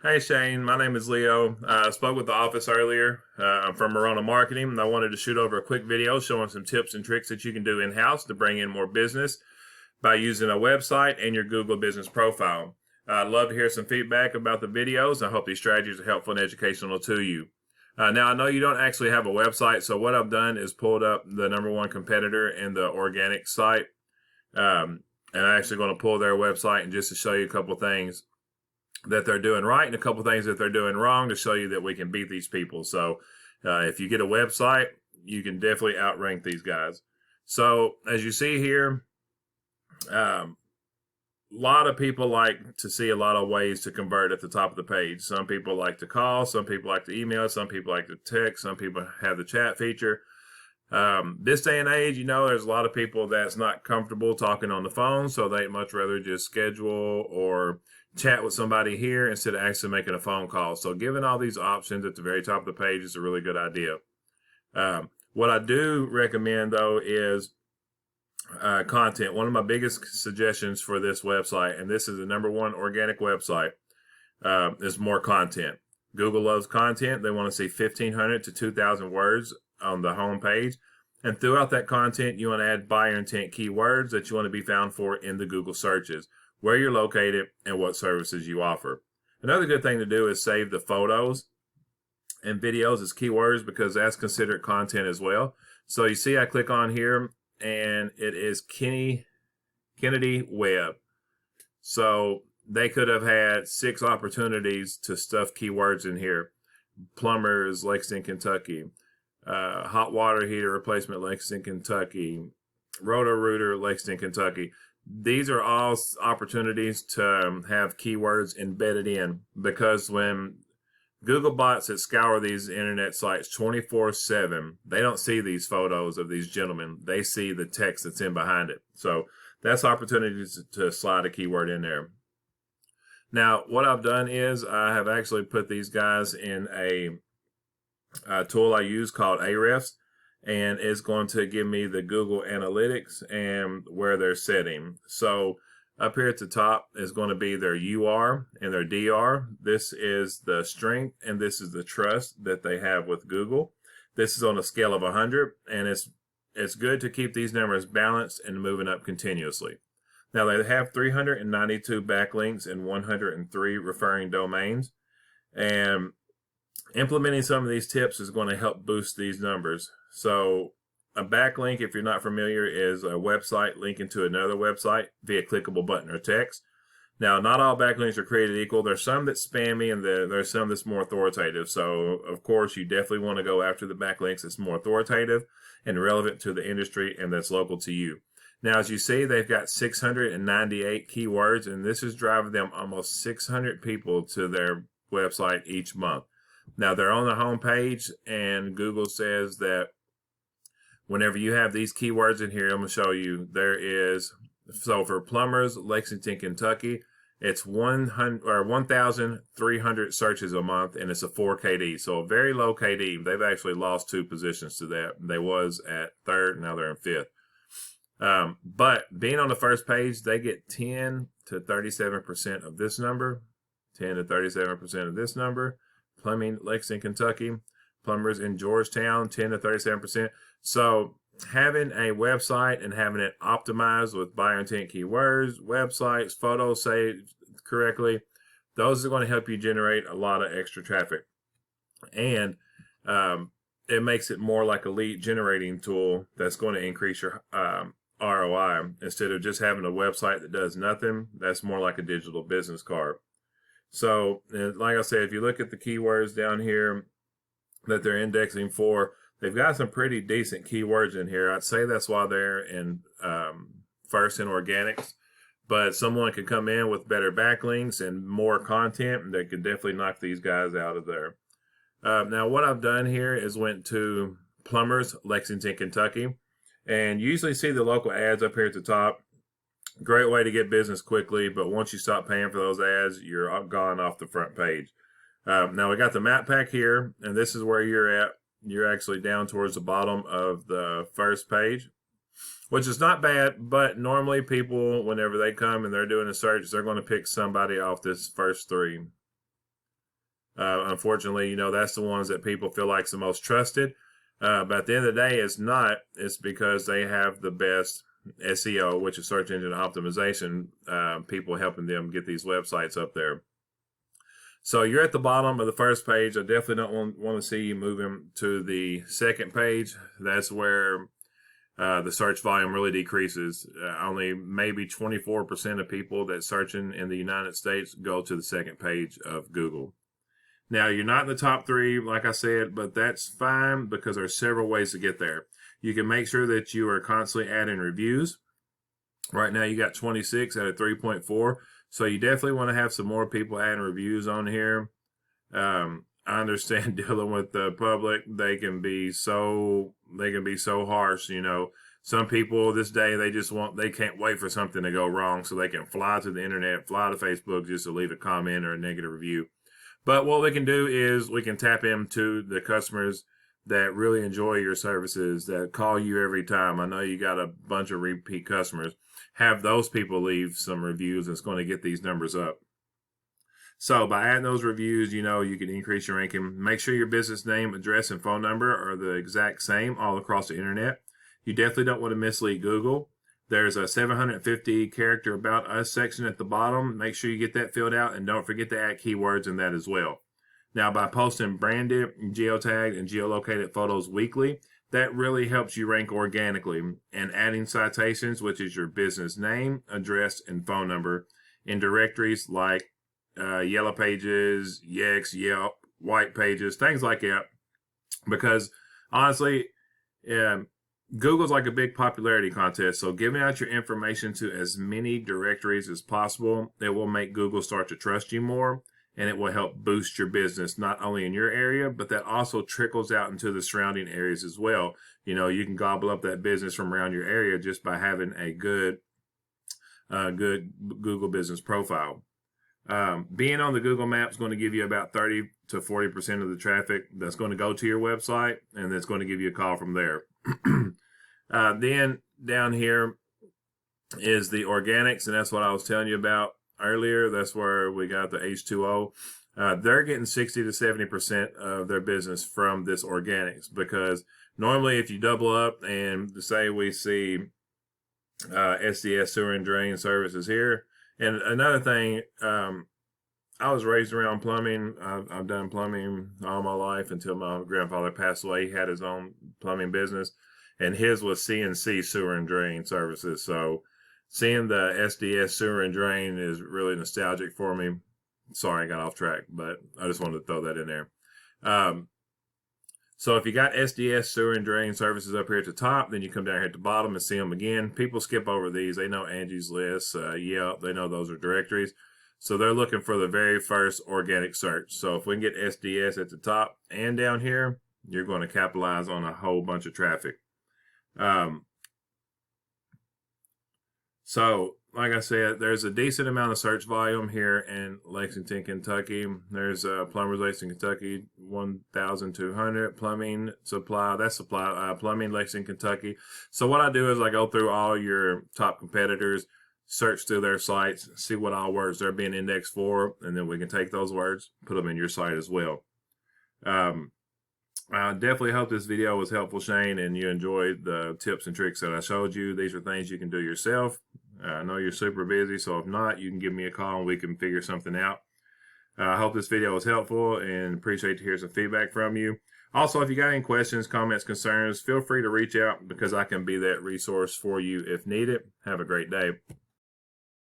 Hey Shane, my name is Leo. I spoke with the office earlier. I'm from Morona Marketing, and I wanted to shoot over a quick video showing some tips and tricks that you can do in-house to bring in more business by using a website and your Google business profile. I'd love to hear some feedback about the videos. I hope these strategies are helpful and educational to you. Now, I know you don't actually have a website, so what I've done is pulled up the number one competitor in the organic site, and I'm actually going to pull their website and just to show you a couple things that they're doing right and a couple things that they're doing wrong to show you that we can beat these people. So if you get a website, you can definitely outrank these guys. So as you see here, a lot of people like to see a lot of ways to convert at the top of the page. Some people like to call, some people like to email, some people like to text, some people have the chat feature. This day and age, there's a lot of people that's not comfortable talking on the phone, so they'd much rather just schedule or chat with somebody here instead of actually making a phone call. So giving all these options at the very top of the page is a really good idea. What I do recommend though is content. One of my biggest suggestions for this website, and this is the number one organic website, is more content. Google loves content. They want to see 1,500 to 2,000 words on the home page. And throughout that content, you want to add buyer intent keywords that you want to be found for in the Google searches, where you're located, and what services you offer. Another good thing to do is save the photos and videos as keywords because that's considered content as well. So you see I click on here and it is Kennedy Webb. So they could have had 6 opportunities to stuff keywords in here. Plumbers, Lexington, Kentucky. Hot water heater replacement, Lexington, Kentucky. Roto-Rooter, Lexington, Kentucky. These are all opportunities to have keywords embedded in, because when Google bots that scour these internet sites 24/7, they don't see these photos of these gentlemen. They see the text that's in behind it. So that's opportunities to slide a keyword in there. Now, what I've done is I have actually put these guys in a tool I use called Ahrefs, and it's going to give me the Google Analytics and where they're setting. So up here at the top is going to be their UR and their DR. This is the strength and this is the trust that they have with Google. This is on a scale of 100, and it's good to keep these numbers balanced and moving up continuously. Now they have 392 backlinks and 103 referring domains, and implementing some of these tips is going to help boost these numbers. So a backlink, if you're not familiar, is a website linking to another website via clickable button or text. Now, not all backlinks are created equal. There's some that's spammy and there's some that's more authoritative. So, of course, you definitely want to go after the backlinks that's more authoritative and relevant to the industry and that's local to you. Now, as you see, they've got 698 keywords, and this is driving them almost 600 people to their website each month. Now, they're on the home page, and Google says that whenever you have these keywords in here, I'm going to show you, there is, so for plumbers, Lexington, Kentucky, it's 1,300 searches a month, and it's a 4 KD, so a very low KD. They've actually lost 2 positions to that. They was at 3rd, now they're in 5th. But being on the first page, they get 10 to 37% of this number, 10 to 37% of this number. Plumbing, Lexington, Kentucky. Plumbers in Georgetown, 10 to 37%. So having a website and having it optimized with buyer intent keywords, websites, photos saved correctly, those are going to help you generate a lot of extra traffic. And it makes it more like a lead generating tool that's going to increase your ROI. Instead of just having a website that does nothing, that's more like a digital business card. So, like I said, if you look at the keywords down here that they're indexing for, they've got some pretty decent keywords in here. I'd say that's why they're in first in organics. But someone could come in with better backlinks and more content, and they could definitely knock these guys out of there. Now, what I've done here is went to Plumbers, Lexington, Kentucky, and you usually see the local ads up here at the top. Great way to get business quickly, but once you stop paying for those ads, you're gone off the front page. Now we got the map pack here, and this is where you're at. You're actually down towards the bottom of the first page, which is not bad, but normally people, whenever they come and they're doing a search, they're going to pick somebody off this first 3. Unfortunately, that's the ones that people feel like is the most trusted. But at the end of the day, it's not. It's because they have the best SEO, which is search engine optimization, people helping them get these websites up there. So you're at the bottom of the first page. I definitely don't want to see you moving to the second page. That's where the search volume really decreases. Only maybe 24% of people that searching in the United States go to the second page of Google. Now, you're not in the top 3, like I said, but that's fine because there's several ways to get there. You can make sure that you are constantly adding reviews. Right now, you got 26 out of 3.4. So you definitely want to have some more people adding reviews on here. I understand dealing with the public, they can be so harsh. Some people this day, they can't wait for something to go wrong so they can fly to the internet, fly to Facebook just to leave a comment or a negative review. But what we can do is we can tap into the customers that really enjoy your services, that call you every time. I know you got a bunch of repeat customers. Have those people leave some reviews. It's going to get these numbers up. So by adding those reviews, you can increase your ranking. Make sure your business name, address, and phone number are the exact same all across the internet. You definitely don't want to mislead Google. There's a 750 character About Us section at the bottom. Make sure you get that filled out, and don't forget to add keywords in that as well. Now, by posting branded, geotagged, and geolocated photos weekly, that really helps you rank organically. And adding citations, which is your business name, address, and phone number, in directories like Yellow Pages, Yext, Yelp, White Pages, things like that. Because honestly, Google's like a big popularity contest, so giving out your information to as many directories as possible, it will make Google start to trust you more, and it will help boost your business, not only in your area, but that also trickles out into the surrounding areas as well. You can gobble up that business from around your area just by having a good Google business profile. Being on the Google Maps is going to give you about 30 to 40% of the traffic that's going to go to your website, and that's going to give you a call from there. Then down here is the organics, and that's what I was telling you about earlier. That's where we got the H2O. They're getting 60 to 70% of their business from this organics, because normally if you double up and say we see SDS sewer and drain services here. And another thing, I was raised around plumbing. I've done plumbing all my life until my grandfather passed away. He had his own plumbing business, and his was CNC sewer and drain services. So seeing the SDS sewer and drain is really nostalgic for me. Sorry, I got off track, but I just wanted to throw that in there. So if you got SDS sewer and drain services up here at the top, then you come down here at the bottom and see them again. People skip over these. They know Angie's List, Yelp. They know those are directories. So they're looking for the very first organic search. So if we can get SDS at the top and down here, you're going to capitalize on a whole bunch of traffic. So, like I said, there's a decent amount of search volume here in Lexington, Kentucky. There's Plumbers Lexington, Kentucky, 1,200. Plumbing Supply, Plumbing Lexington, Kentucky. So what I do is I go through all your top competitors, search through their sites, see what all words they're being indexed for, and then we can take those words, put them in your site as well. I definitely hope this video was helpful, Shane, and you enjoyed the tips and tricks that I showed you. These are things you can do yourself. I know you're super busy, so if not, you can give me a call and we can figure something out. I hope this video was helpful and appreciate to hear some feedback from you. Also, if you got any questions, comments, concerns, feel free to reach out because I can be that resource for you if needed. Have a great day.